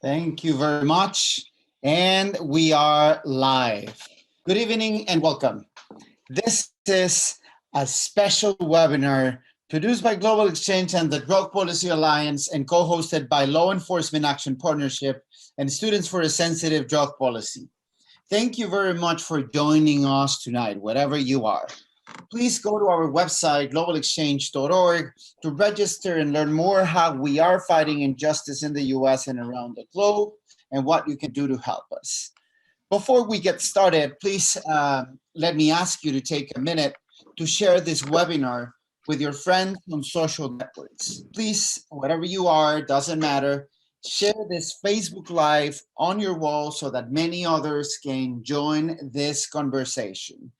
Thank you very much. And we are live. Good evening and welcome. This is a special webinar produced by Global Exchange and the Drug Policy Alliance and co-hosted by Law Enforcement Action Partnership and Students for a Sensitive Drug Policy. Thank you very much for joining us tonight, wherever you are. Please go to our website, globalexchange.org, to register and learn more how we are fighting injustice in the US and around the globe and what you can do to help us. Before we get started, please let me ask you to take a minute to share this webinar with your friends on social networks. Please, wherever you are, doesn't matter, share this Facebook Live on your wall so that many others can join this conversation.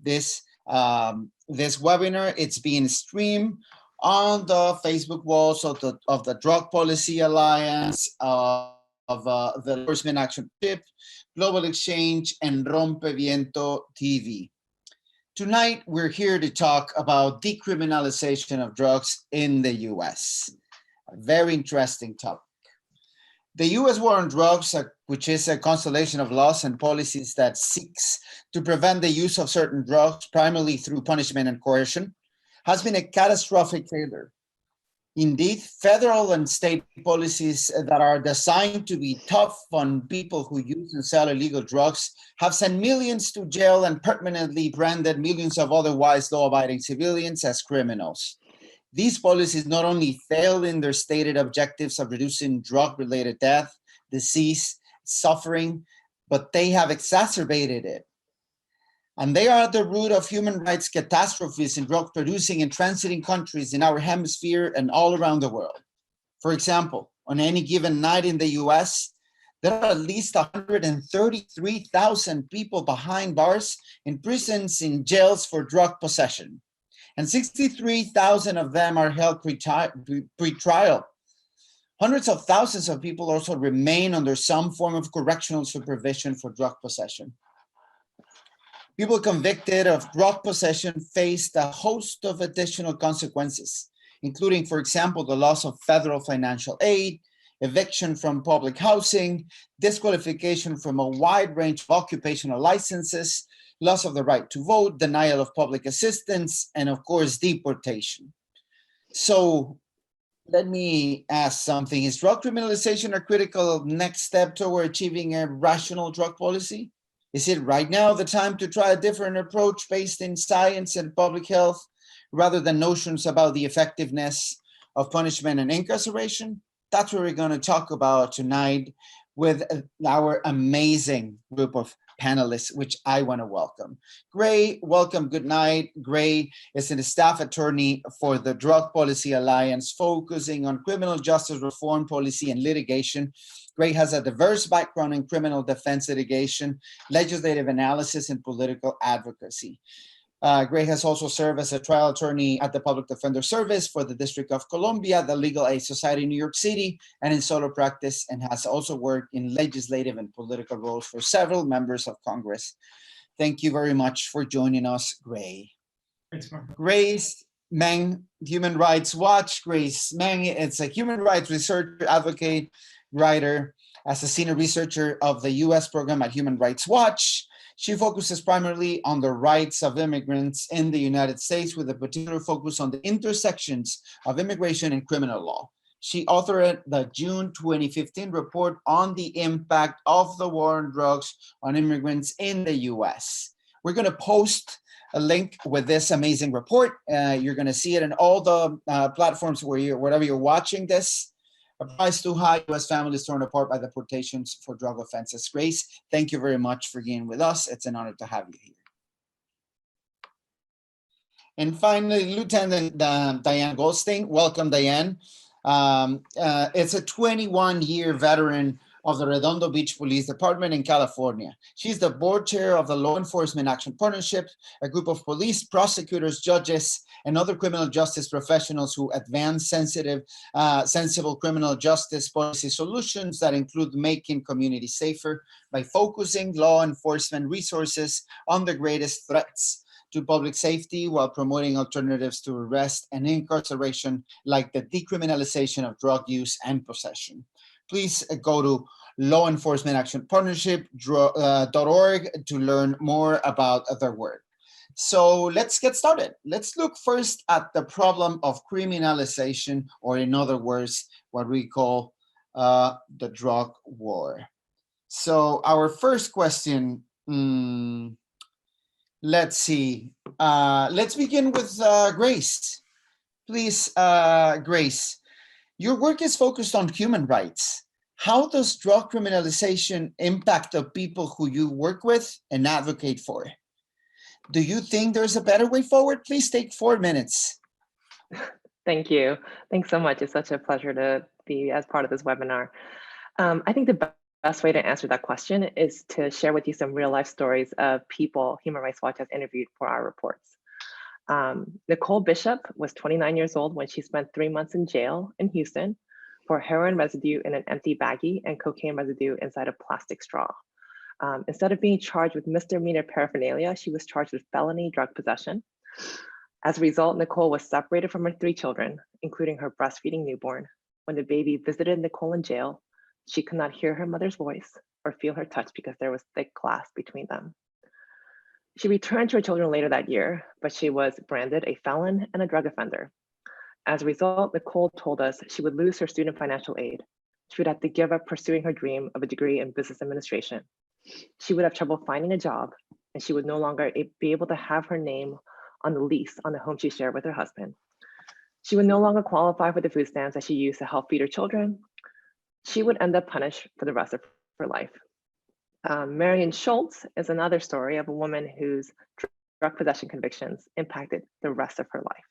This webinar, it's being streamed on the Facebook walls of the Drug Policy Alliance, of the Enforcement Action Partnership, Global Exchange, and Rompeviento TV. Tonight, we're here to talk about decriminalization of drugs in the US. A very interesting topic. The US war on drugs, which is a constellation of laws and policies that seeks to prevent the use of certain drugs, primarily through punishment and coercion, has been a catastrophic failure. Indeed, federal and state policies that are designed to be tough on people who use and sell illegal drugs have sent millions to jail and permanently branded millions of otherwise law-abiding civilians as criminals. These policies not only fail in their stated objectives of reducing drug-related death, disease, suffering, but they have exacerbated it. And they are at the root of human rights catastrophes in drug-producing and transiting countries in our hemisphere and all around the world. For example, on any given night in the US, there are at least 133,000 people behind bars, in prisons, in jails for drug possession. And 63,000 of them are held pre-trial. Hundreds of thousands of people also remain under some form of correctional supervision for drug possession. People convicted of drug possession faced a host of additional consequences, including, for example, the loss of federal financial aid, eviction from public housing, disqualification from a wide range of occupational licenses, loss of the right to vote, denial of public assistance, and of course, deportation. So let me ask something. Is drug criminalization a critical next step toward achieving a rational drug policy? Is it right now the time to try a different approach based in science and public health, rather than notions about the effectiveness of punishment and incarceration? That's what we're going to talk about tonight with our amazing group of panelists, which I want to welcome. Gray, welcome, good night. Gray is a staff attorney for the Drug Policy Alliance, focusing on criminal justice reform policy and litigation. Gray has a diverse background in criminal defense litigation, legislative analysis, and political advocacy. Gray has also served as a trial attorney at the Public Defender Service for the District of Columbia, the Legal Aid Society in New York City, and in solo practice, and has also worked in legislative and political roles for several members of Congress. Thank you very much for joining us, Gray. Thanks, Mark. Grace Meng, Human Rights Watch. Grace Meng, it's a human rights researcher, advocate, writer, as a senior researcher of the US program at Human Rights Watch. She focuses primarily on the rights of immigrants in the United States, with a particular focus on the intersections of immigration and criminal law. She authored the June 2015 report on the impact of the war on drugs on immigrants in the US. We're going to post a link with this amazing report. You're going to see it in all the platforms wherever you're watching this. A price too high, U.S. families torn apart by deportations for drug offenses. Grace, thank you very much for being with us. It's an honor to have you here. And finally, Lieutenant Diane Goldstein. Welcome, Diane. It's a 21-year veteran of the Redondo Beach Police Department in California. She's the board chair of the Law Enforcement Action Partnership, a group of police, prosecutors, judges, and other criminal justice professionals who advance sensible criminal justice policy solutions that include making communities safer by focusing law enforcement resources on the greatest threats to public safety while promoting alternatives to arrest and incarceration, like the decriminalization of drug use and possession. please go to Law Enforcement Action Partnership.org to learn more about their work. So let's get started. Let's look first at the problem of criminalization, or in other words, what we call the drug war. So our first question, let's see. Let's begin with Grace. Please, Grace, your work is focused on human rights. How does drug criminalization impact the people who you work with and advocate for? Do you think there's a better way forward? Please take 4 minutes. Thank you. Thanks so much. It's such a pleasure to be as part of this webinar. I think the best way to answer that question is to share with you some real life stories of people Human Rights Watch has interviewed for our reports. Nicole Bishop was 29 years old when she spent 3 months in jail in Houston for heroin residue in an empty baggie and cocaine residue inside a plastic straw. Instead of being charged with misdemeanor paraphernalia, she was charged with felony drug possession. As a result, Nicole was separated from her 3 children, including her breastfeeding newborn. When the baby visited Nicole in jail, she could not hear her mother's voice or feel her touch because there was thick glass between them. She returned to her children later that year, but she was branded a felon and a drug offender. As a result, Nicole told us she would lose her student financial aid. She would have to give up pursuing her dream of a degree in business administration. She would have trouble finding a job, and she would no longer be able to have her name on the lease on the home she shared with her husband. She would no longer qualify for the food stamps that she used to help feed her children. She would end up punished for the rest of her life. Marian Schultz is another story of a woman whose drug possession convictions impacted the rest of her life.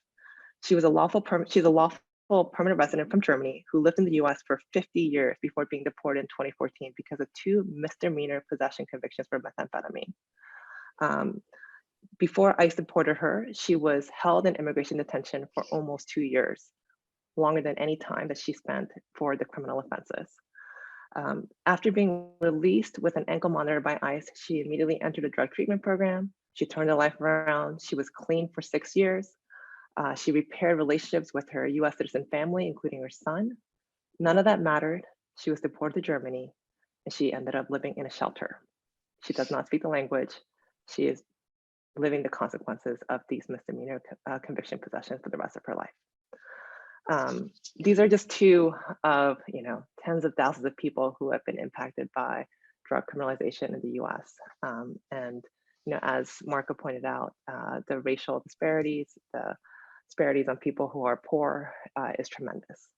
She's a lawful permanent resident from Germany who lived in the US for 50 years before being deported in 2014 because of 2 misdemeanor possession convictions for methamphetamine. Before ICE deported her, she was held in immigration detention for almost 2 years, longer than any time that she spent for the criminal offenses. After being released with an ankle monitor by ICE, she immediately entered a drug treatment program. She turned her life around. She was clean for 6 years. She repaired relationships with her US citizen family, including her son. None of that mattered. She was deported to Germany, and she ended up living in a shelter. She does not speak the language. She is living the consequences of these misdemeanor conviction possessions for the rest of her life. These are just 2 of tens of thousands of people who have been impacted by drug criminalization in the US. And as Marco pointed out, the racial disparities, the disparities on people who are poor is tremendous.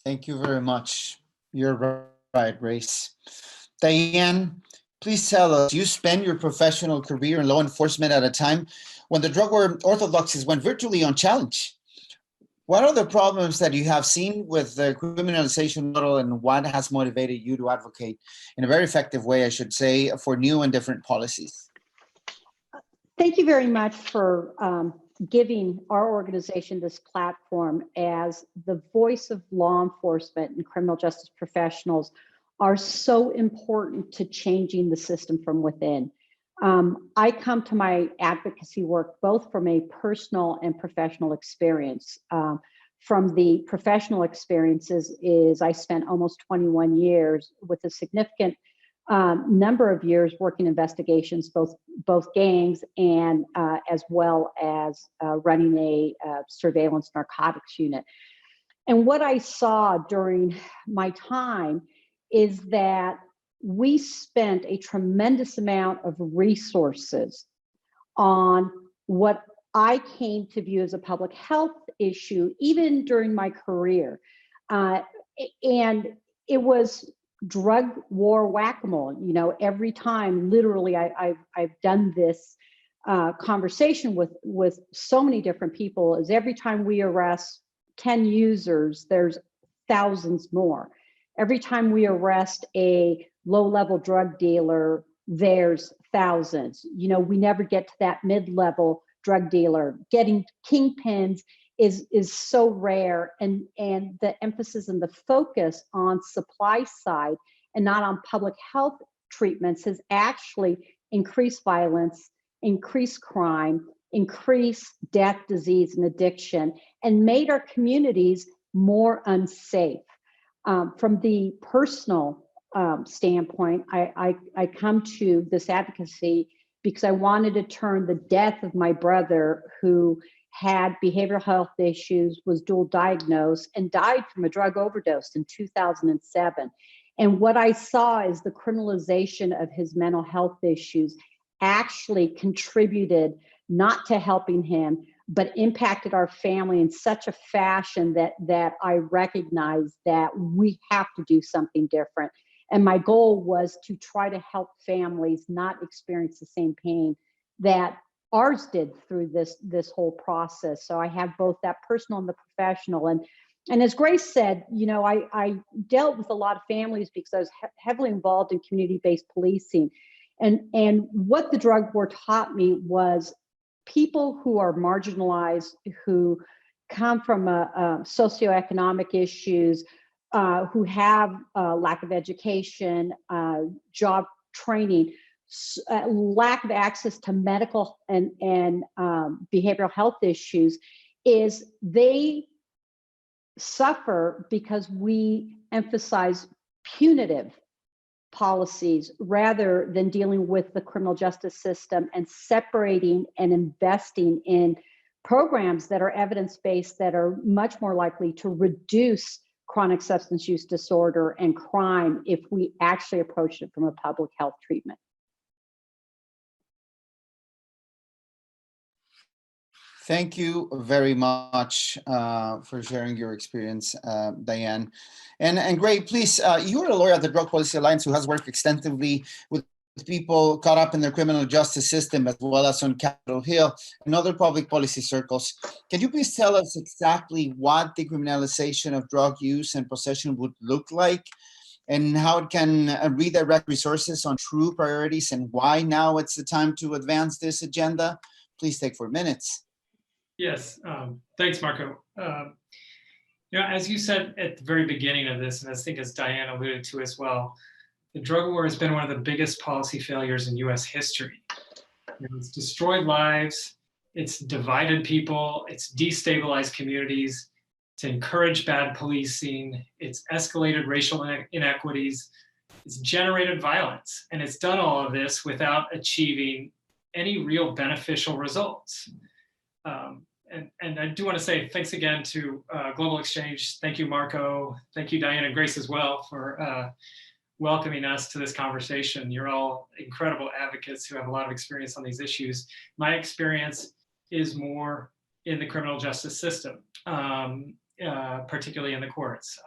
Thank you very much. You're right, Grace. Diane, please tell us, you spent your professional career in law enforcement at a time when the drug war orthodoxies went virtually unchallenged. What are the problems that you have seen with the criminalization model, and what has motivated you to advocate in a very effective way, I should say, for new and different policies? Thank you very much for giving our organization this platform. As the voice of law enforcement and criminal justice professionals are so important to changing the system from within. I come to my advocacy work both from a personal and professional experience. From the professional experiences is I spent almost 21 years with a significant number of years working investigations, both gangs and as well as running a surveillance narcotics unit. And what I saw during my time is that we spent a tremendous amount of resources on what I came to view as a public health issue, even during my career. And it was drug war whack-a-mole. Every time, literally, I've done this conversation with so many different people, is every time we arrest 10 users, there's thousands more. Every time we arrest a low-level drug dealer, there's thousands. We never get to that mid-level drug dealer. Getting kingpins is so rare, and the emphasis and the focus on supply side and not on public health treatments has actually increased violence, increased crime, increased death, disease, and addiction, and made our communities more unsafe. From the personal standpoint, I come to this advocacy because I wanted to turn the death of my brother, who had behavioral health issues, was dual diagnosed, and died from a drug overdose in 2007. And what I saw is the criminalization of his mental health issues actually contributed not to helping him, but impacted our family in such a fashion that I recognized that we have to do something different. And my goal was to try to help families not experience the same pain that ours did through this whole process. So I have both that personal and the professional. And as Grace said, you know, I dealt with a lot of families because I was heavily involved in community-based policing. And what the drug war taught me was people who are marginalized, who come from socioeconomic issues, who have lack of education, job training, lack of access to medical and behavioral health issues, is they suffer because we emphasize punitive policies rather than dealing with the criminal justice system and separating and investing in programs that are evidence-based, that are much more likely to reduce chronic substance use disorder and crime if we actually approach it from a public health treatment. Thank you very much for sharing your experience, Diane. And Gray, please, you're a lawyer at the Drug Policy Alliance who has worked extensively with people caught up in the criminal justice system, as well as on Capitol Hill and other public policy circles. Can you please tell us exactly what decriminalization of drug use and possession would look like, and how it can redirect resources on true priorities, and why now it's the time to advance this agenda? Please take 4 minutes. Yes, thanks, Marco. You know, as you said at the very beginning of this, and I think as Diane alluded to as well, the drug war has been one of the biggest policy failures in US history. You know, it's destroyed lives, it's divided people, it's destabilized communities, it's encouraged bad policing, it's escalated racial inequities, it's generated violence, and it's done all of this without achieving any real beneficial results. And I do want to say thanks again to Global Exchange. Thank you, Marco. Thank you, Diane and Grace as well, for welcoming us to this conversation. You're all incredible advocates who have a lot of experience on these issues. My experience is more in the criminal justice system, particularly in the courts.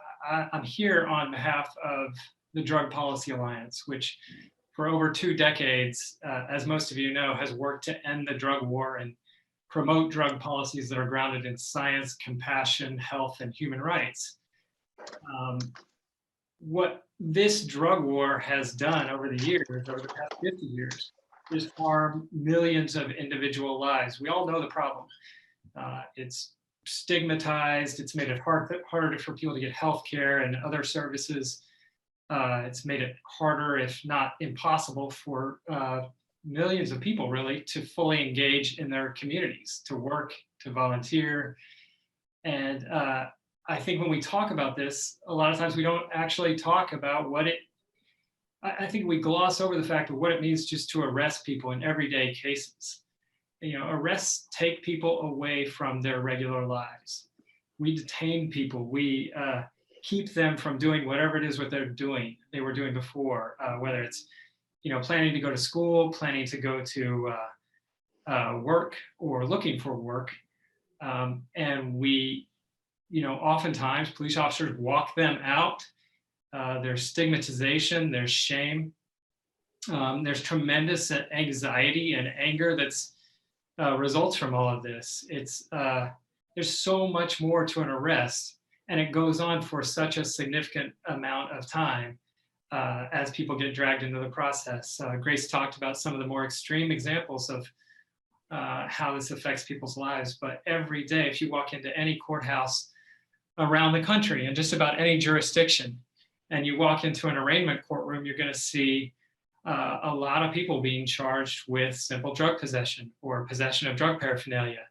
I'm here on behalf of the Drug Policy Alliance, which for over 2 decades, as most of you know, has worked to end the drug war and promote drug policies that are grounded in science, compassion, health, and human rights. What this drug war has done over the years, over the past 50 years, is harm millions of individual lives. We all know the problem. It's stigmatized, it's made it harder for people to get healthcare and other services. It's made it harder, if not impossible, for millions of people really to fully engage in their communities, to work, to volunteer. And I think when we talk about this, a lot of times we don't actually talk about what it, I think we gloss over the fact of what it means just to arrest people in everyday cases. You know, arrests take people away from their regular lives. We detain people, we keep them from doing whatever it is what they were doing before, whether it's, you know, planning to go to school, planning to go to work, or looking for work. And we, you know, oftentimes police officers walk them out. There's stigmatization, there's shame. There's tremendous anxiety and anger that's results from all of this. It's there's so much more to an arrest, and it goes on for such a significant amount of time as people get dragged into the process. Grace talked about some of the more extreme examples of how this affects people's lives, but every day, if you walk into any courthouse around the country and just about any jurisdiction, and you walk into an arraignment courtroom, you're going to see a lot of people being charged with simple drug possession or possession of drug paraphernalia.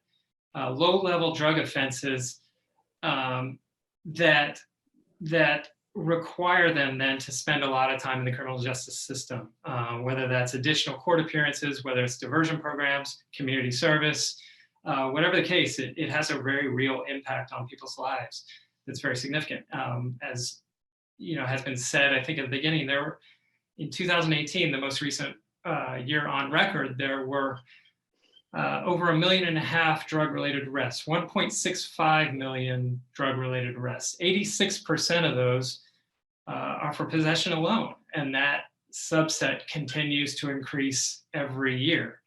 low-level drug offenses that require them then to spend a lot of time in the criminal justice system, whether that's additional court appearances, whether it's diversion programs, community service, whatever the case, it has a very real impact on people's lives. That's very significant. As has been said, I think at the beginning, there were, in 2018, the most recent year on record, there were over 1.5 million drug-related arrests, 1.65 million drug-related arrests. 86% of those are for possession alone, and that subset continues to increase every year.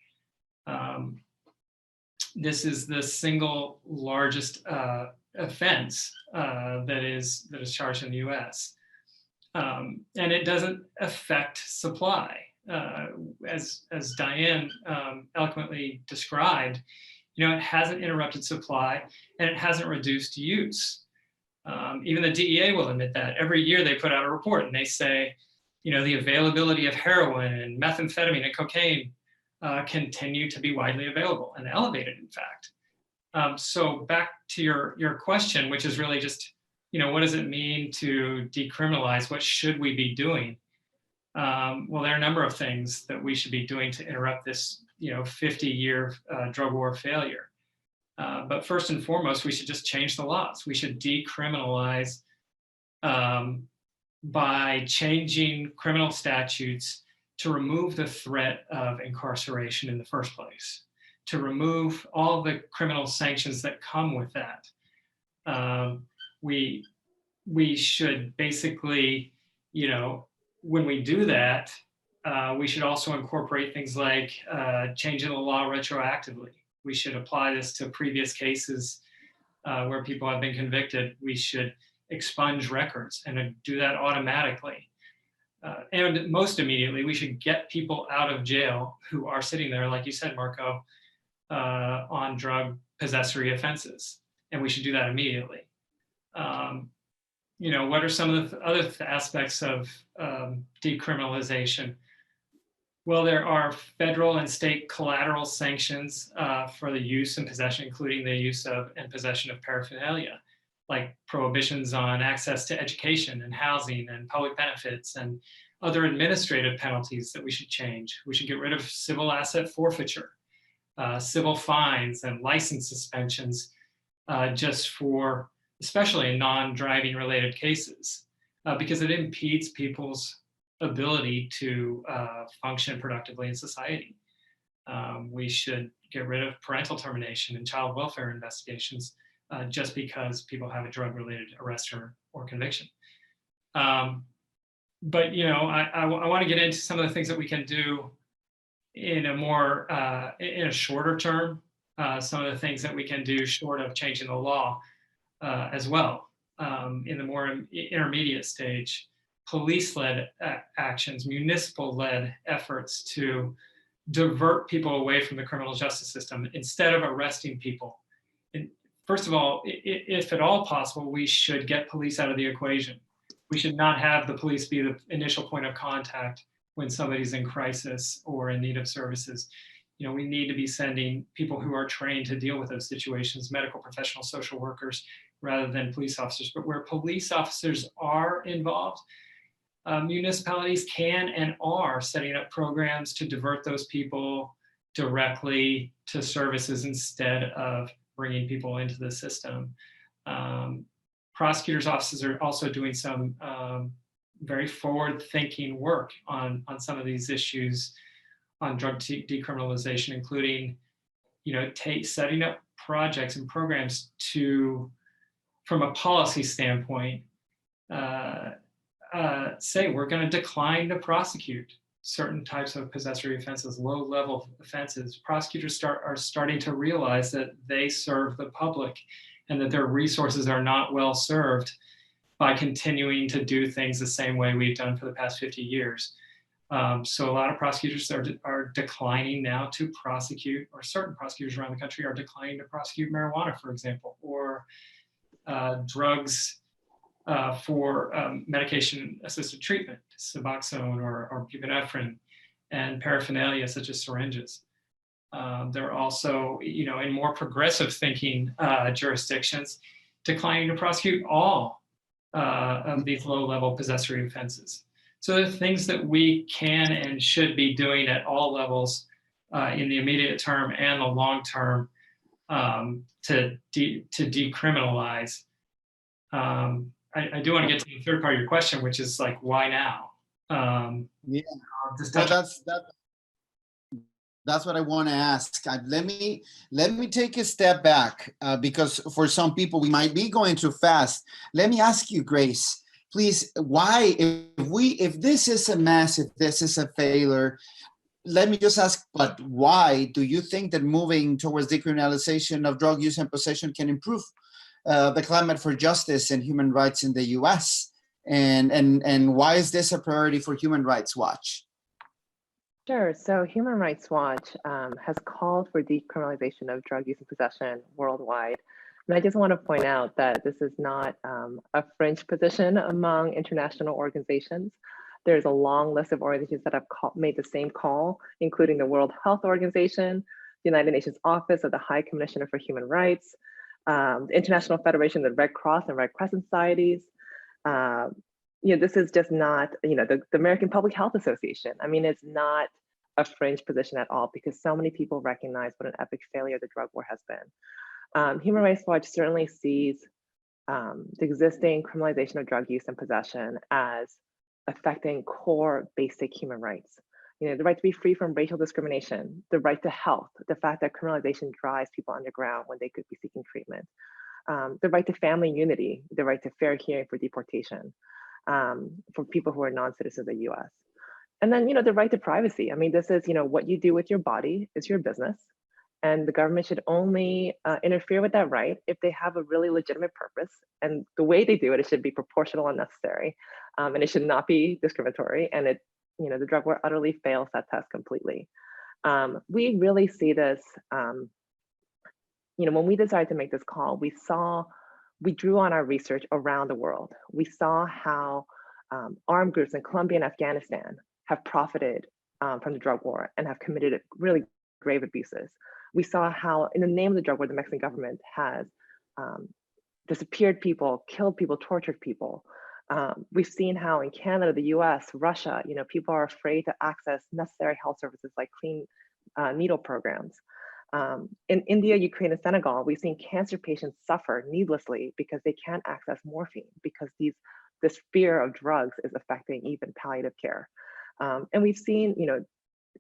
This is the single largest offense that is charged in the U.S. And it doesn't affect supply. As Diane eloquently described, it hasn't interrupted supply and it hasn't reduced use. Even the DEA will admit that. Every year they put out a report and they say, the availability of heroin and methamphetamine and cocaine continue to be widely available and elevated, in fact. So back to your question, which is really just, what does it mean to decriminalize? What should we be doing? Well, there are a number of things that we should be doing to interrupt this, 50-year drug war failure. But first and foremost, we should just change the laws. We should decriminalize by changing criminal statutes to remove the threat of incarceration in the first place, to remove all the criminal sanctions that come with that. We should basically, when we do that, we should also incorporate things like changing the law retroactively. We should apply this to previous cases where people have been convicted. We should expunge records and do that automatically. And most immediately, we should get people out of jail who are sitting there, like you said, Marco, on drug possessory offenses. And we should do that immediately. What are some of the other aspects of decriminalization? Well, there are federal and state collateral sanctions for the use and possession, including the use of and possession of paraphernalia, like prohibitions on access to education and housing and public benefits and other administrative penalties that we should change. We should get rid of civil asset forfeiture, civil fines and license suspensions just for, especially in non-driving related cases, because it impedes people's ability to function productively in society. We should get rid of parental termination and child welfare investigations just because people have a drug-related arrest or conviction. But I want to get into some of the things that we can do in a shorter term. Some of the things that we can do short of changing the law as well. In the more intermediate stage, police-led actions, municipal-led efforts to divert people away from the criminal justice system instead of arresting people. And first of all, if at all possible, we should get police out of the equation. We should not have the police be the initial point of contact when somebody's in crisis or in need of services. We need to be sending people who are trained to deal with those situations, medical professionals, social workers, rather than police officers. But where police officers are involved, municipalities can and are setting up programs to divert those people directly to services instead of bringing people into the system. Prosecutors' offices are also doing some very forward-thinking work on some of these issues on drug decriminalization, including, setting up projects and programs to, from a policy standpoint, say we're going to decline to prosecute certain types of possessory offenses, low-level offenses. Prosecutors are starting to realize that they serve the public and that their resources are not well served by continuing to do things the same way we've done for the past 50 years. So a lot of prosecutors are declining now to prosecute, or certain prosecutors around the country are declining to prosecute marijuana, for example, or drugs for medication-assisted treatment, Suboxone or buprenorphine, and paraphernalia such as syringes. They're also, in more progressive thinking jurisdictions, declining to prosecute all of these low-level possessory offenses. So the things that we can and should be doing at all levels in the immediate term and the long term to decriminalize. I do want to get to the third part of your question, which is like, why now? Yeah, well, that's what I want to ask. Let me take a step back because for some people we might be going too fast. Let me ask you, Grace, please, why, if this is a mess, if this is a failure, let me just ask, but why do you think that moving towards decriminalization of drug use and possession can improve the climate for justice and human rights in the U.S.? And why is this a priority for Human Rights Watch? Sure. So Human Rights Watch has called for decriminalization of drug use and possession worldwide. And I just want to point out that this is not a fringe position among international organizations. There's a long list of organizations that have made the same call, including the World Health Organization, the United Nations Office of the High Commissioner for Human Rights, the International Federation of the Red Cross and Red Crescent Societies. This is just not, the American Public Health Association. I mean, it's not a fringe position at all because so many people recognize what an epic failure the drug war has been. Human Rights Watch certainly sees the existing criminalization of drug use and possession as affecting core basic human rights. The right to be free from racial discrimination, the right to health, the fact that criminalization drives people underground when they could be seeking treatment, the right to family unity, the right to fair hearing for deportation for people who are non-citizens of the US. And then, the right to privacy. I mean, this is, what you do with your body is your business. And the government should only interfere with that right if they have a really legitimate purpose. And the way they do it, it should be proportional and necessary. And it should not be discriminatory. And the drug war utterly fails that test completely. We really see this, when we decided to make this call, we drew on our research around the world. We saw how armed groups in Colombia and Afghanistan have profited from the drug war and have committed really grave abuses. We saw how in the name of the drug war, the Mexican government has disappeared people, killed people, tortured people. We've seen how in Canada, the US, Russia, people are afraid to access necessary health services like clean needle programs. In India, Ukraine, and Senegal, we've seen cancer patients suffer needlessly because they can't access morphine because this fear of drugs is affecting even palliative care. And we've seen,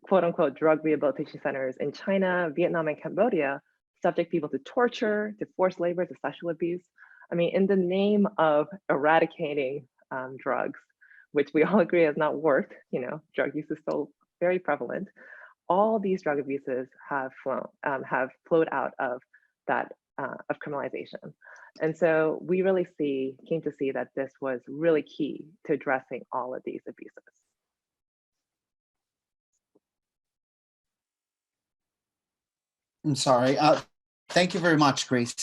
quote unquote, drug rehabilitation centers in China, Vietnam, and Cambodia subject people to torture, to forced labor, to sexual abuse. I mean, in the name of eradicating drugs, which we all agree has not worked, drug use is still very prevalent. All these drug abuses have flowed out of that of criminalization. And so we really came to see that this was really key to addressing all of these abuses. I'm sorry. Thank you very much, Grace.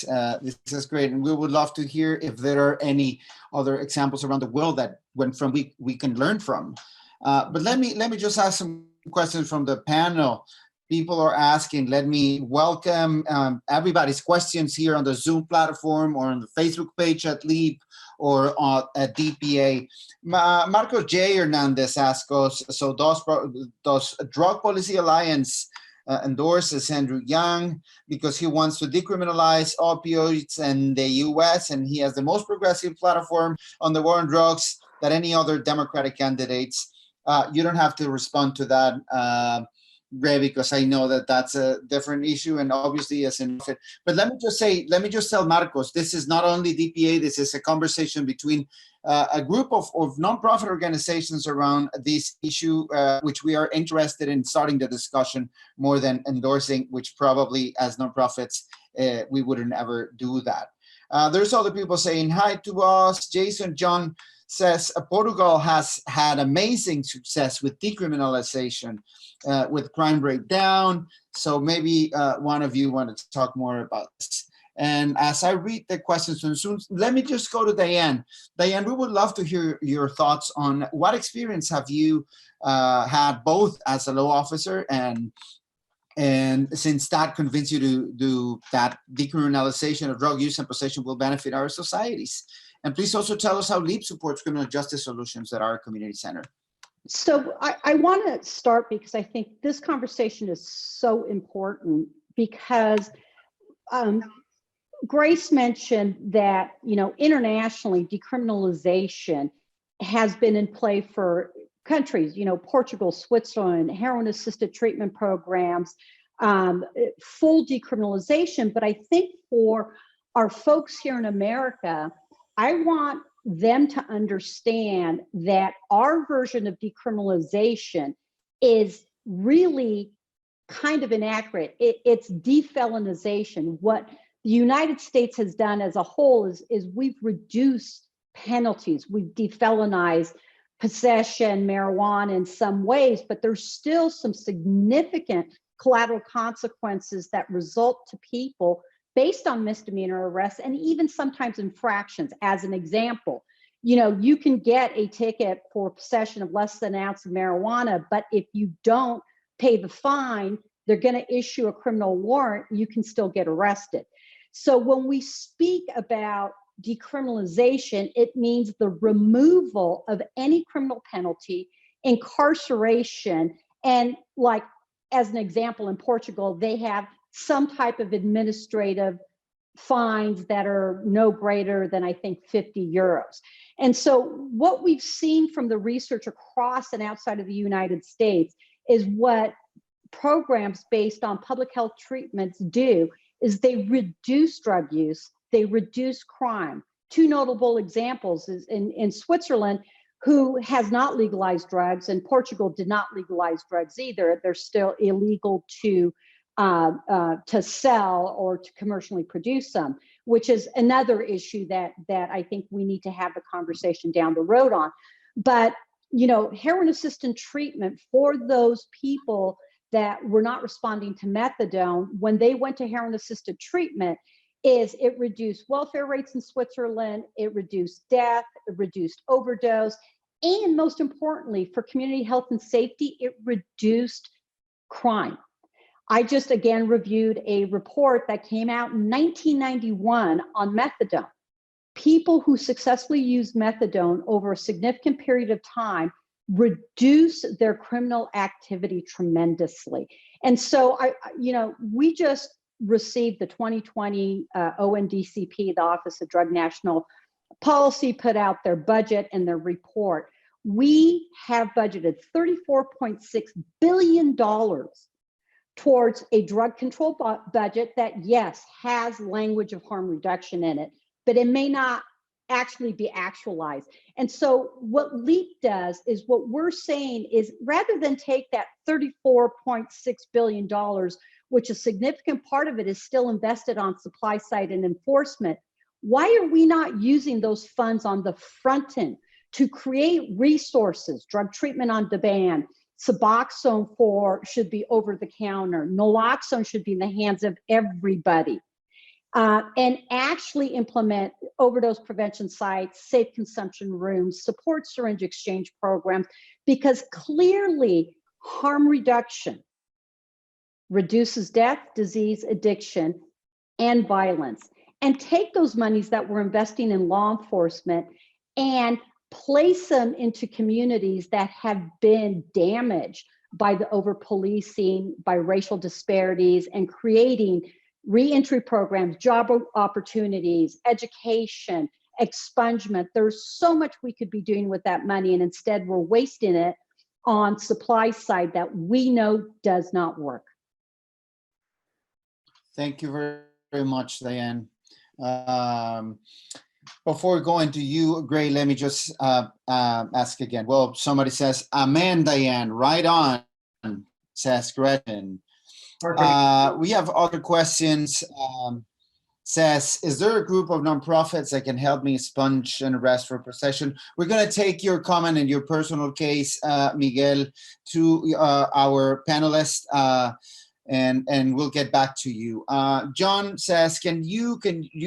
This is great. And we would love to hear if there are any other examples around the world that we can learn from. But let me just ask some questions from the panel. People are asking, let me welcome everybody's questions here on the Zoom platform or on the Facebook page at LEAP or at DPA. Marcos J. Hernandez asks us, so does Drug Policy Alliance endorses Andrew Yang because he wants to decriminalize opioids in the US and he has the most progressive platform on the war on drugs than any other Democratic candidates. You don't have to respond to that, Ray, because I know that that's a different issue and obviously as in fit. But let me just tell Marcos, this is not only DPA, this is a conversation between a group of nonprofit organizations around this issue, which we are interested in starting the discussion more than endorsing, which probably as nonprofits, we wouldn't ever do that. There's other people saying hi to us. Jason John says Portugal has had amazing success with decriminalization, with crime breakdown. So maybe one of you wanted to talk more about this. And as I read the questions from Zoom, let me just go to Diane. Diane, we would love to hear your thoughts on what experience have you had both as a law officer and And since that convinced you to do that, decriminalization of drug use and possession will benefit our societies. And please also tell us how LEAP supports criminal justice solutions at our community center. So I want to start because I think this conversation is so important because Grace mentioned that, internationally, decriminalization has been in play for countries, Portugal, Switzerland, heroin-assisted treatment programs, full decriminalization. But I think for our folks here in America, I want them to understand that our version of decriminalization is really kind of inaccurate. It's defelonization. What the United States has done as a whole is we've reduced penalties. We've defelonized possession, marijuana in some ways, but there's still some significant collateral consequences that result to people based on misdemeanor arrests and even sometimes infractions. As an example, you can get a ticket for possession of less than an ounce of marijuana, but if you don't pay the fine, they're going to issue a criminal warrant, you can still get arrested. So when we speak about decriminalization, it means the removal of any criminal penalty, incarceration, and like, as an example, in Portugal, they have some type of administrative fines that are no greater than, I think, 50 euros. And so what we've seen from the research across and outside of the United States is what programs based on public health treatments do is they reduce drug use, they reduce crime. Two notable examples is in Switzerland, who has not legalized drugs, and Portugal did not legalize drugs either. They're still illegal to sell or to commercially produce them, which is another issue that I think we need to have a conversation down the road on. But heroin-assisted treatment for those people that were not responding to methadone, when they went to heroin-assisted treatment, is it reduced welfare rates in Switzerland, it reduced death, it reduced overdose, and most importantly, for community health and safety, it reduced crime. I just again reviewed a report that came out in 1991 on methadone. People who successfully used methadone over a significant period of time reduce their criminal activity tremendously. And so we just received the 2020 ONDCP, the Office of Drug National Policy, put out their budget and their report. We have budgeted $34.6 billion towards a drug control budget that, yes, has language of harm reduction in it, but it may not actually be actualized. And so what LEAP does is, what we're saying is, rather than take that $34.6 billion, which a significant part of it is still invested on supply side and enforcement, why are we not using those funds on the front end to create resources, drug treatment on demand, Suboxone should be over the counter, naloxone should be in the hands of everybody, and actually implement overdose prevention sites, safe consumption rooms, support syringe exchange programs, because clearly harm reduction reduces death, disease, addiction, and violence. And take those monies that we're investing in law enforcement and place them into communities that have been damaged by the over-policing, by racial disparities, and creating reentry programs, job opportunities, education, expungement. There's so much we could be doing with that money, and instead we're wasting it on supply side that we know does not work. Thank you very, very much, Diane. Before going to you, Gray, let me just ask again. Well, somebody says, amen, Diane, right on, says Gretchen. We have other questions. Says, is there a group of nonprofits that can help me expunge and arrest for possession? We're going to take your comment and your personal case, Miguel, to our panelists, and we'll get back to you. John says, you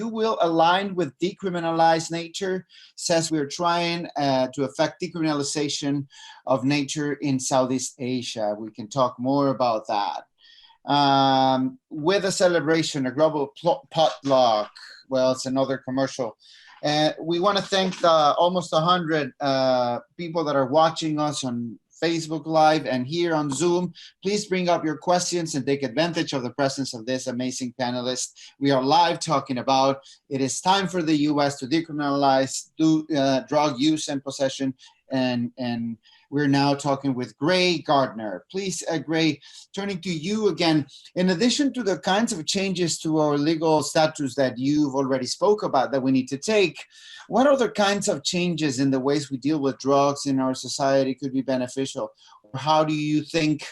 will align with Decriminalize Nature? Says we're trying to affect decriminalization of nature in Southeast Asia. We can talk more about that. with a celebration, a global potluck. Well, it's another commercial. And we want to thank the almost 100 people that are watching us on Facebook Live and here on Zoom. Please bring up your questions and take advantage of the presence of this amazing panelist. We are live talking about it is time for the US to decriminalize drug use and possession, and we're now talking with Gray Gardner. Please, Gray, turning to you again, in addition to the kinds of changes to our legal status that you've already spoke about that we need to take, what other kinds of changes in the ways we deal with drugs in our society could be beneficial? Or how do you think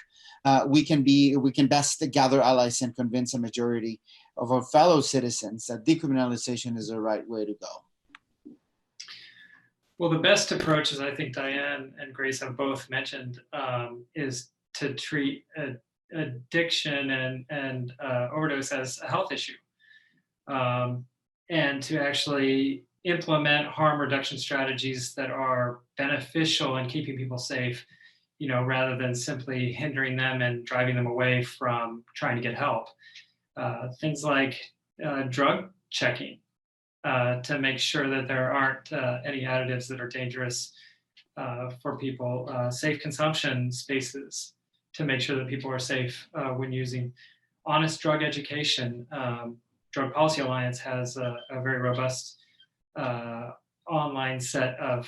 we can best gather allies and convince a majority of our fellow citizens that decriminalization is the right way to go? Well, the best approach, as I think Diane and Grace have both mentioned, is to treat addiction and overdose as a health issue, and to actually implement harm reduction strategies that are beneficial in keeping people safe, rather than simply hindering them and driving them away from trying to get help. Things like drug checking, to make sure that there aren't any additives that are dangerous for people, safe consumption spaces to make sure that people are safe when using, honest drug education. Drug Policy Alliance has a very robust online set of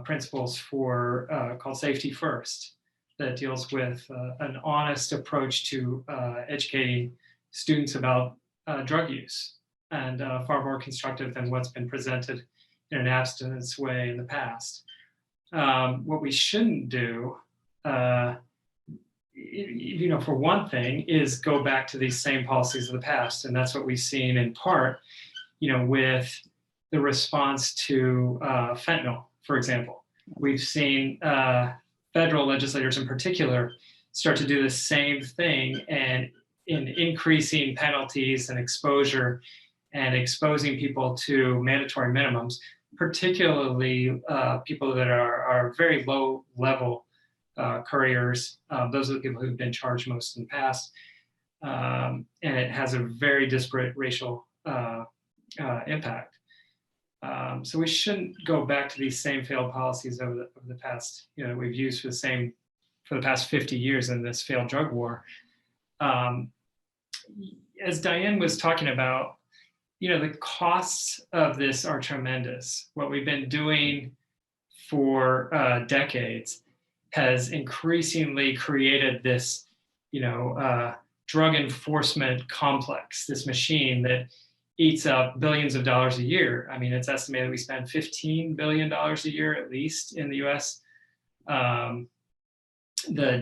principles for called Safety First that deals with an honest approach to educating students about drug use, and far more constructive than what's been presented in an abstinence way in the past. What we shouldn't do, for one thing, is go back to these same policies of the past. And that's what we've seen in part, with the response to fentanyl, for example. We've seen federal legislators in particular start to do the same thing, and in increasing penalties and exposure and exposing people to mandatory minimums, particularly people that are very low level couriers. Those are the people who've been charged most in the past. And it has a very disparate racial impact. So we shouldn't go back to these same failed policies over the past, that we've used for the past 50 years in this failed drug war. As Diane was talking about, the costs of this are tremendous. What we've been doing for decades has increasingly created this, drug enforcement complex, this machine that eats up billions of dollars a year. I mean, it's estimated we spend $15 billion a year, at least in the US. The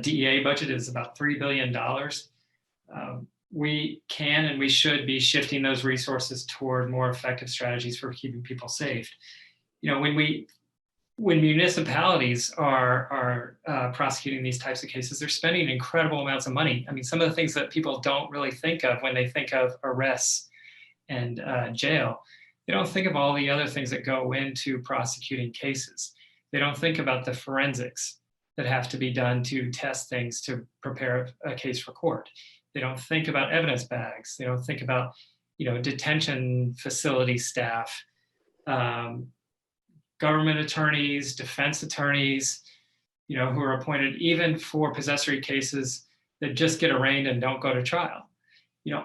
DEA budget is about $3 billion. We can and we should be shifting those resources toward more effective strategies for keeping people safe. When municipalities are prosecuting these types of cases, they're spending incredible amounts of money. I mean, some of the things that people don't really think of when they think of arrests and jail, they don't think of all the other things that go into prosecuting cases. They don't think about the forensics that have to be done to test things to prepare a case for court. They don't think about evidence bags. They don't think about, detention facility staff, government attorneys, defense attorneys, who are appointed even for possessory cases that just get arraigned and don't go to trial.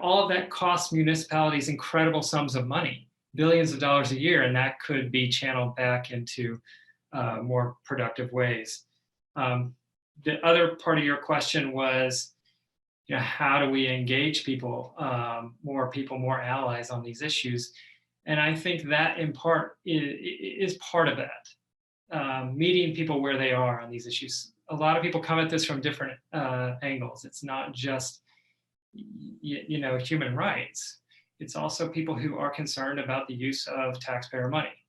All of that costs municipalities incredible sums of money, billions of dollars a year, and that could be channeled back into more productive ways. The other part of your question was, how do we engage people, more allies on these issues? And I think that in part is part of that, meeting people where they are on these issues. A lot of people come at this from different angles. It's not just, human rights. It's also people who are concerned about the use of taxpayer money.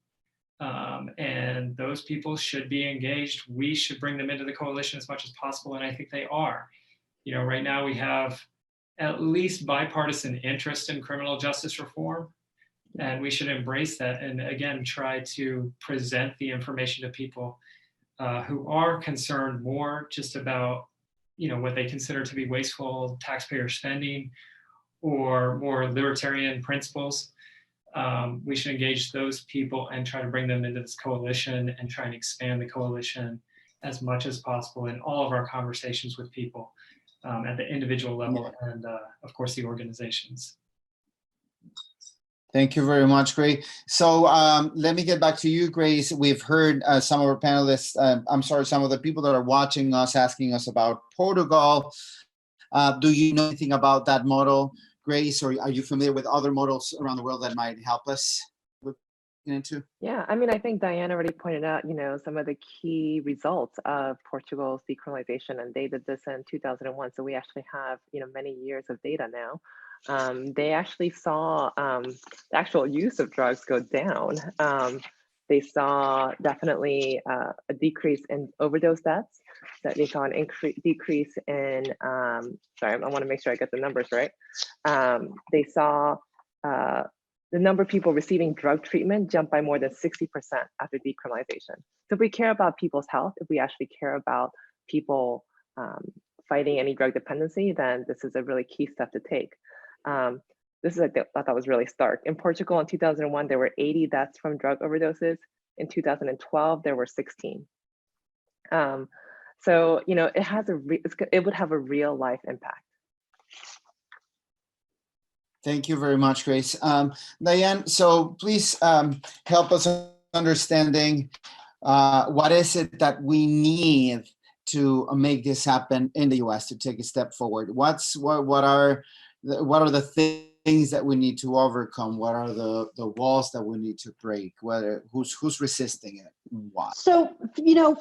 And those people should be engaged. We should bring them into the coalition as much as possible, and I think they are. Right now we have at least bipartisan interest in criminal justice reform, and we should embrace that and, again, try to present the information to people who are concerned more just about, what they consider to be wasteful taxpayer spending or more libertarian principles. We should engage those people and try to bring them into this coalition and try and expand the coalition as much as possible in all of our conversations with people at the individual level and of course the organizations. Thank you very much, Grace. So let me get back to you, Grace. We've heard some of our panelists, some of the people that are watching us asking us about Portugal. Do you know anything about that model, Grace, or are you familiar with other models around the world that might help us look into? Yeah, I mean, I think Diane already pointed out, some of the key results of Portugal's decriminalization, and they did this in 2001. So we actually have, many years of data now. They actually saw the actual use of drugs go down. They saw definitely a decrease in overdose deaths, that they saw an decrease in, sorry, I want to make sure I get the numbers right. They saw the number of people receiving drug treatment jump by more than 60% after decriminalization. So if we care about people's health, if we actually care about people fighting any drug dependency, then this is a really key step to take. This is, I thought was really stark. In Portugal in 2001, there were 80 deaths from drug overdoses. In 2012, there were 16. So, it has it would have a real life impact. Thank you very much, Grace. Diane, so please help us understanding what is it that we need to make this happen in the U.S. to take a step forward? What are the things that we need to overcome? What are the walls that we need to break? Who's resisting it? Why? So,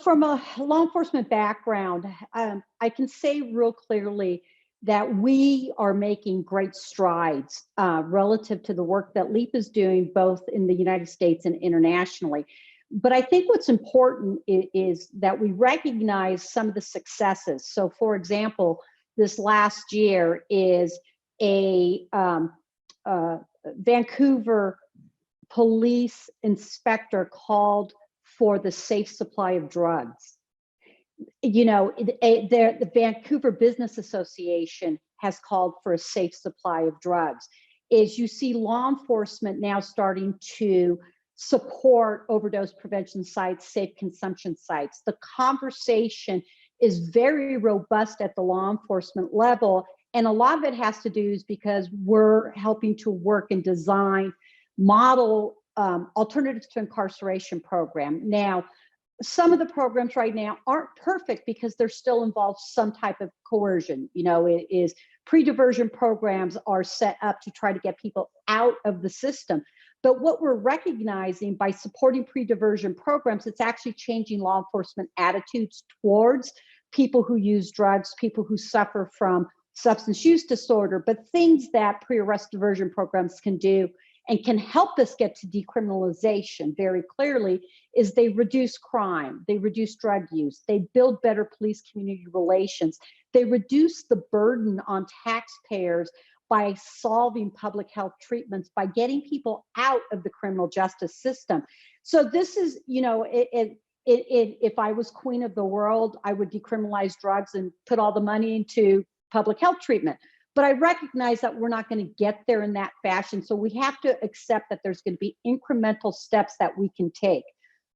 from a law enforcement background, I can say real clearly that we are making great strides relative to the work that LEAP is doing, both in the United States and internationally. But I think what's important is that we recognize some of the successes. So, for example, this last year is a Vancouver police inspector called for the safe supply of drugs. The Vancouver Business Association has called for a safe supply of drugs. Is you see law enforcement now starting to support overdose prevention sites, safe consumption sites. The conversation is very robust at the law enforcement level. And a lot of it has to do is because we're helping to work and design model alternatives to incarceration program. Now, some of the programs right now aren't perfect because they're still involved some type of coercion. It is pre-diversion programs are set up to try to get people out of the system. But what we're recognizing by supporting pre-diversion programs, it's actually changing law enforcement attitudes towards people who use drugs, people who suffer from substance use disorder, but things that pre-arrest diversion programs can do and can help us get to decriminalization very clearly is they reduce crime, they reduce drug use, they build better police-community relations, they reduce the burden on taxpayers by solving public health treatments, by getting people out of the criminal justice system. So this is, if I was queen of the world, I would decriminalize drugs and put all the money into public health treatment. But I recognize that we're not going to get there in that fashion. So we have to accept that there's going to be incremental steps that we can take.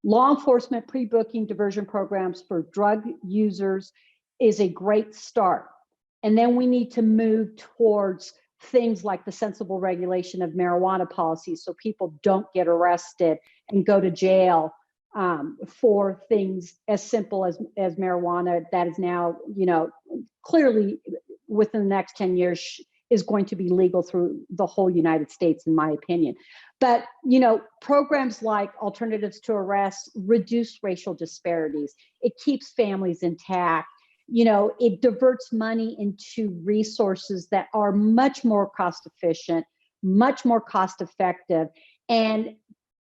Law enforcement pre-booking diversion programs for drug users is a great start. And then we need to move towards things like the sensible regulation of marijuana policies so people don't get arrested and go to jail for things as simple as marijuana that is now, clearly within the next 10 years is going to be legal through the whole United States, in my opinion. But, programs like alternatives to arrest reduce racial disparities. It keeps families intact. It diverts money into resources that are much more cost efficient, much more cost effective, and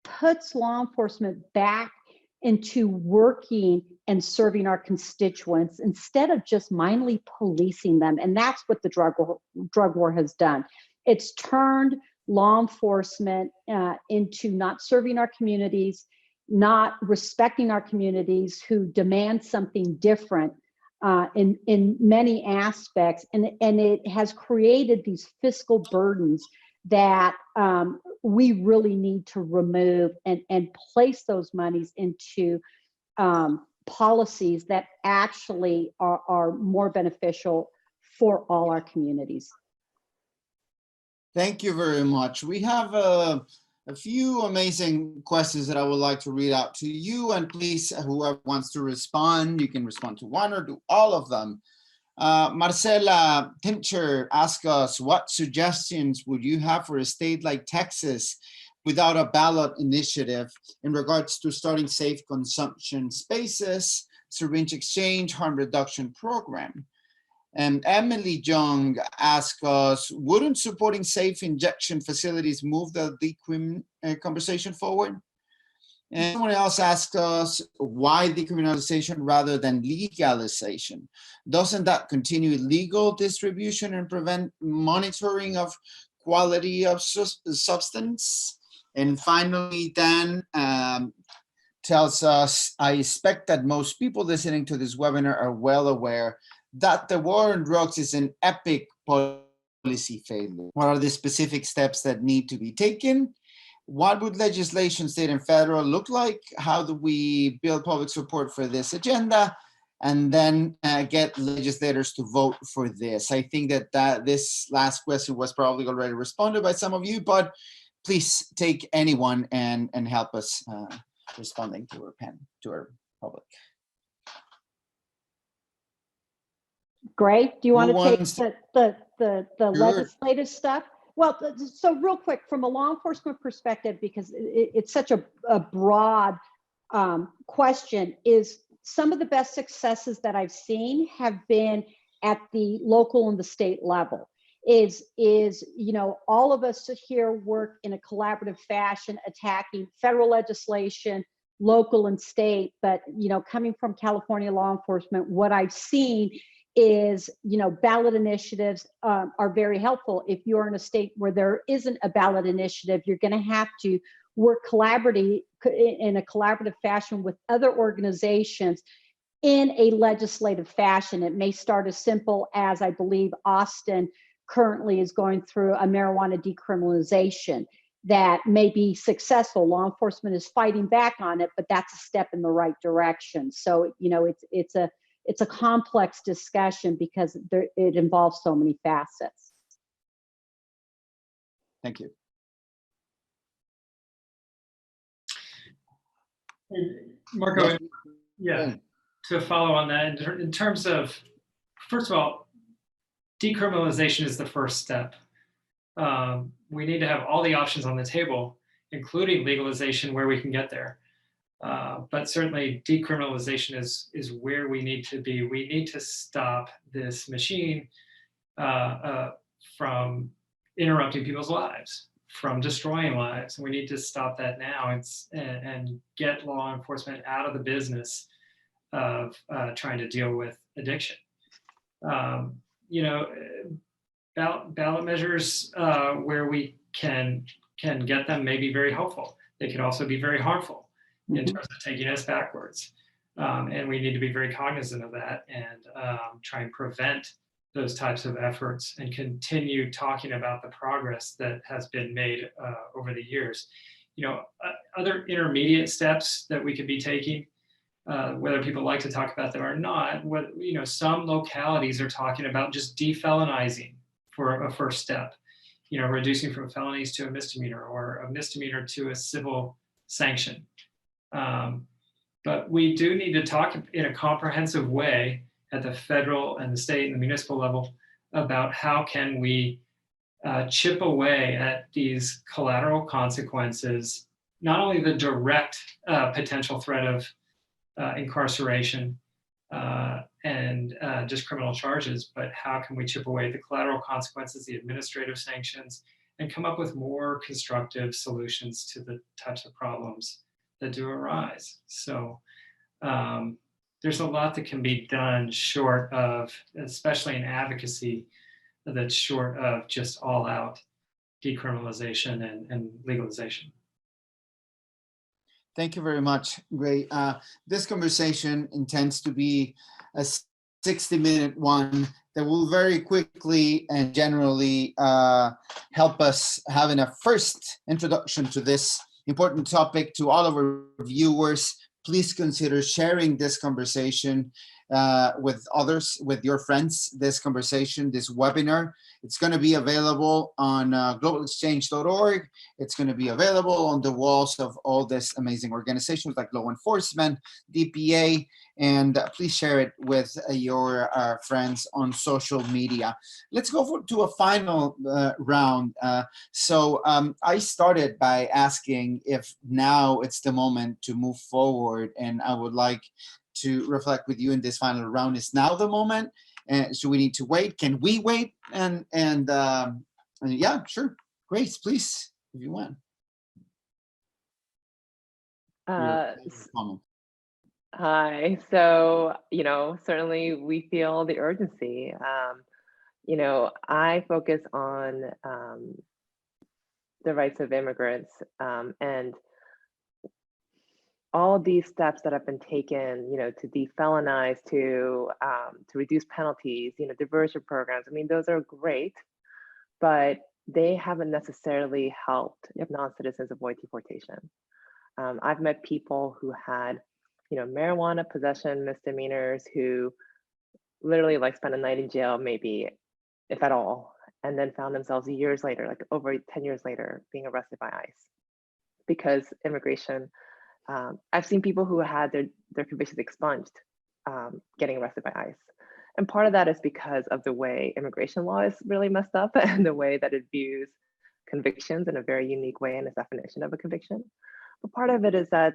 puts law enforcement back into working and serving our constituents instead of just mindlessly policing them. And that's what the drug war has done. It's turned law enforcement into not serving our communities, not respecting our communities who demand something different. in many aspects, and it has created these fiscal burdens that we really need to remove and place those monies into policies that actually are more beneficial for all our communities. Thank you very much. We have a few amazing questions that I would like to read out to you, and please, whoever wants to respond, you can respond to one or to all of them. Marcela Tincher asked us, what suggestions would you have for a state like Texas without a ballot initiative in regards to starting safe consumption spaces, syringe exchange, harm reduction program? And Emily Young asked us, wouldn't supporting safe injection facilities move the decrim conversation forward? And someone else asked us, why decriminalization rather than legalization? Doesn't that continue illegal distribution and prevent monitoring of quality of substance? And finally, Dan tells us, I expect that most people listening to this webinar are well aware that the war on drugs is an epic policy failure. What are the specific steps that need to be taken? What would legislation, state and federal, look like? How do we build public support for this agenda? And then get legislators to vote for this. I think that this last question was probably already responded by some of you, but please take anyone and help us responding to our public. Gray, do you want to take the Sure. legislative stuff? Well, so real quick, from a law enforcement perspective, because it's such a broad question, is some of the best successes that I've seen have been at the local and the state level. Is you know, all of us here work in a collaborative fashion, attacking federal legislation, local and state. But you know, coming from California law enforcement, what I've seen is, you know, ballot initiatives are very helpful. If you're in a state where there isn't a ballot initiative, you're going to have to work in a collaborative fashion with other organizations in a legislative fashion. It may start as simple as, I believe Austin currently is going through a marijuana decriminalization that may be successful. Law enforcement is fighting back on it, but that's a step in the right direction. So, you know, it's a complex discussion because it involves so many facets. Thank you. Marco, yeah, to follow on that, in terms of, first of all, decriminalization is the first step. We need to have all the options on the table, including legalization, where we can get there. But certainly decriminalization is where we need to be. We need to stop this machine from interrupting people's lives, from destroying lives. We need to stop that now and get law enforcement out of the business of trying to deal with addiction. You know, ballot measures where we can get them may be very helpful. They can also be very harmful in terms of taking us backwards. And we need to be very cognizant of that and try and prevent those types of efforts and continue talking about the progress that has been made over the years. You know, other intermediate steps that we could be taking, whether people like to talk about them or not, you know, some localities are talking about just defelonizing for a first step, you know, reducing from felonies to a misdemeanor or a misdemeanor to a civil sanction. But we do need to talk in a comprehensive way at the federal and the state and the municipal level about how can we chip away at these collateral consequences, not only the direct potential threat of incarceration and just criminal charges, but how can we chip away at the collateral consequences, the administrative sanctions, and come up with more constructive solutions to the types of problems that do arise. So there's a lot that can be done short of, especially in advocacy, that's short of just all out decriminalization and legalization. Thank you very much. Great. This conversation intends to be a 60-minute one that will very quickly and generally help us having a first introduction to this important topic. To all of our viewers, please consider sharing this conversation with others, with your friends, this conversation, this webinar. It's going to be available on globalexchange.org. It's going to be available on the walls of all these amazing organizations like law enforcement, DPA, and please share it with your friends on social media. Let's go to a final round. I started by asking if now it's the moment to move forward, and I would like to reflect with you in this final round. Is now the moment? So we need to wait? Can we wait? And yeah, sure. Grace, please, if you want. Hi. So, certainly we feel the urgency. I focus on the rights of immigrants, and all of these steps that have been taken, to defelonize, to reduce penalties, diversion programs. I mean, those are great, but they haven't necessarily helped non-citizens avoid deportation. I've met people who had, marijuana possession misdemeanors who literally spent a night in jail, maybe, if at all, and then found themselves years later, like over 10 years later, being arrested by ICE because immigration. I've seen people who had their convictions expunged, getting arrested by ICE. And part of that is because of the way immigration law is really messed up and the way that it views convictions in a very unique way in its definition of a conviction. But part of it is that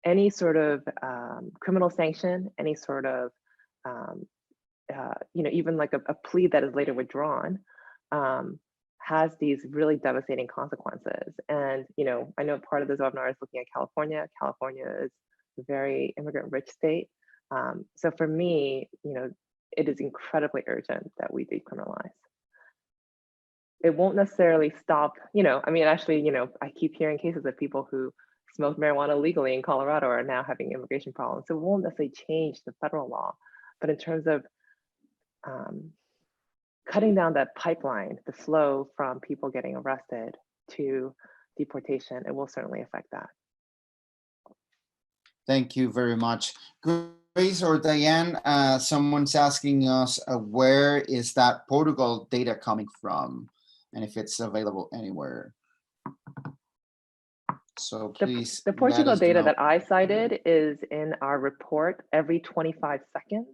any sort of criminal sanction, any sort of, even like a plea that is later withdrawn, has these really devastating consequences. And, I know part of this webinar is looking at California. California is a very immigrant-rich state. So for me, it is incredibly urgent that we decriminalize. It won't necessarily stop, I keep hearing cases of people who smoked marijuana legally in Colorado are now having immigration problems. So it won't necessarily change the federal law, but in terms of cutting down that pipeline, the flow from people getting arrested to deportation, it will certainly affect that. Thank you very much. Grace or Diane, someone's asking us where is that Portugal data coming from and if it's available anywhere. So please. The Portugal data that I cited is in our report every 25 seconds,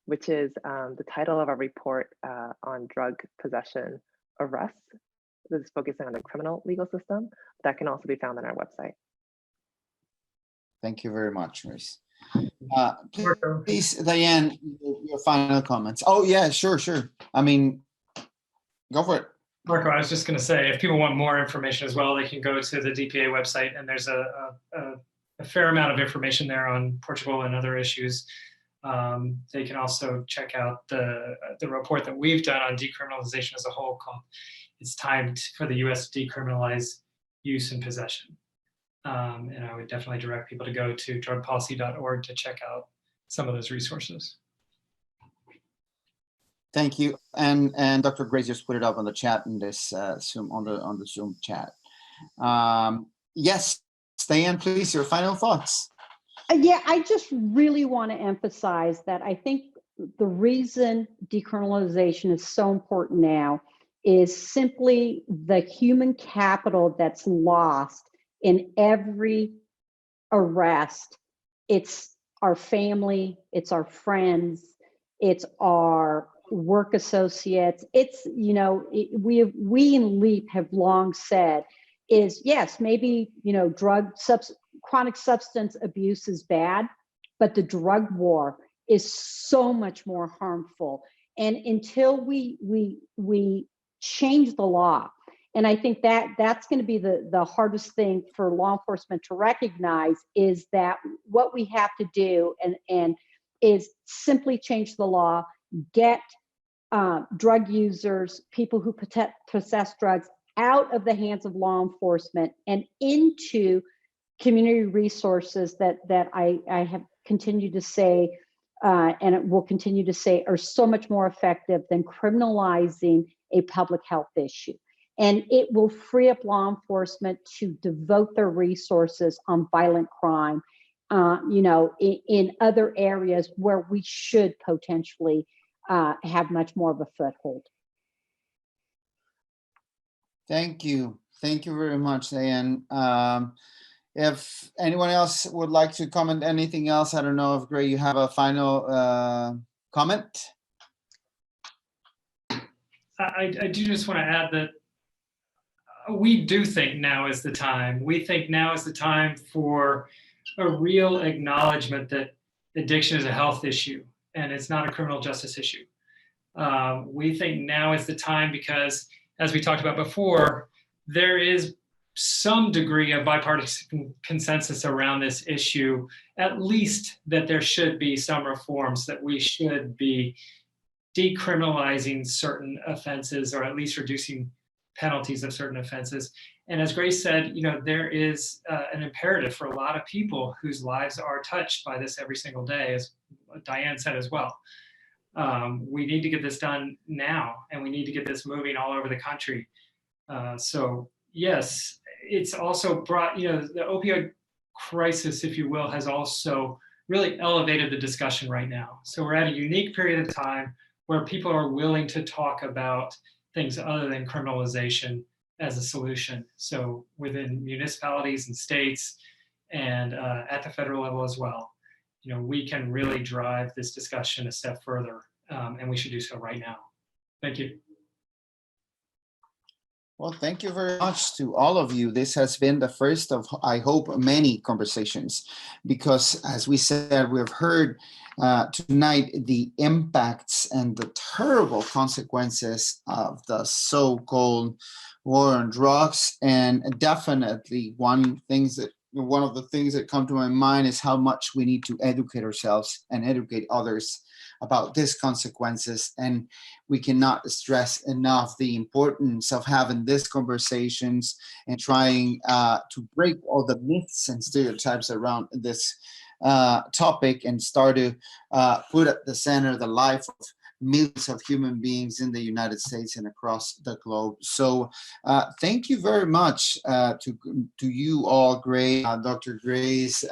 which is the title of our report on drug possession arrests. This is focusing on the criminal legal system. That can also be found on our website. Thank you very much, Grace. Please, Diane, your final comments. Oh, yeah, sure. I mean, go for it. Marco, I was just going to say, if people want more information as well, they can go to the DPA website, and there's a fair amount of information there on Portugal and other issues. They can also check out the report that we've done on decriminalization as a whole called "It's Time for the U.S. to Decriminalize Use and Possession." And I would definitely direct people to go to drugpolicy.org to check out some of those resources. Thank you, and Dr. Grace just put it up on the chat in this Zoom on the Zoom chat. Yes, Diane, please, your final thoughts. Yeah, I just really want to emphasize that I think the reason decriminalization is so important now is simply the human capital that's lost in every arrest. It's our family, it's our friends, it's our work associates. It's, we in LEAP have long said is, yes, maybe, chronic substance abuse is bad, but the drug war is so much more harmful. And until we change the law, and I think that's going to be the hardest thing for law enforcement to recognize, is that what we have to do and is simply change the law, get drug users, people who possess drugs, out of the hands of law enforcement and into community resources that I have continued to say and it will continue to say, are so much more effective than criminalizing a public health issue. And it will free up law enforcement to devote their resources on violent crime, in other areas where we should potentially have much more of a foothold. Thank you. Thank you very much, Diane. If anyone else would like to comment anything else, I don't know if Gray, you have a final comment? I do just want to add that we do think now is the time. We think now is the time for a real acknowledgement that addiction is a health issue and it's not a criminal justice issue. We think now is the time because, as we talked about before, there is some degree of bipartisan consensus around this issue, at least that there should be some reforms, that we should be decriminalizing certain offenses or at least reducing penalties of certain offenses. And as Grace said, there is an imperative for a lot of people whose lives are touched by this every single day, as Diane said as well. We need to get this done now, and we need to get this moving all over the country. So yes, it's also brought, the opioid crisis, if you will, has also really elevated the discussion right now. So we're at a unique period of time where people are willing to talk about things other than criminalization as a solution. So within municipalities and states and at the federal level as well, we can really drive this discussion a step further, and we should do so right now. Thank you. Well, thank you very much to all of you. This has been the first of, I hope, many conversations, because as we said, we've heard tonight the impacts and the terrible consequences of the so-called war on drugs. And definitely one of the things that come to my mind is how much we need to educate ourselves and educate others about these consequences. And we cannot stress enough the importance of having these conversations and trying to break all the myths and stereotypes around this topic and start to put at the center the life of millions of human beings in the United States and across the globe. So thank you very much to you all, Gray, Dr. Grace,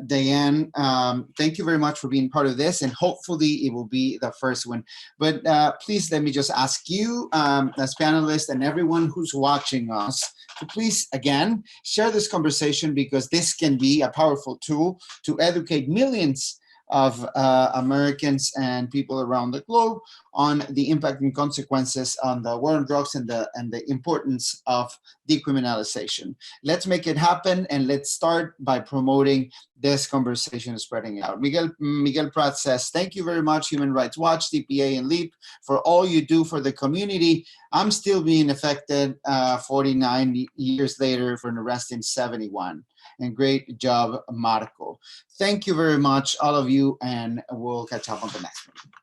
Diane, thank you very much for being part of this, and hopefully it will be the first one. But please let me just ask you as panelists and everyone who's watching us to please, again, share this conversation, because this can be a powerful tool to educate millions of Americans and people around the globe on the impact and consequences on the war on drugs and the importance of decriminalization. Let's make it happen, and let's start by promoting this conversation and spreading it out. Miguel Pratt says, thank you very much, Human Rights Watch, DPA, and LEAP, for all you do for the community. I'm still being affected 49 years later for an arrest in 71. And great job, Marco. Thank you very much, all of you, and we'll catch up on the next one.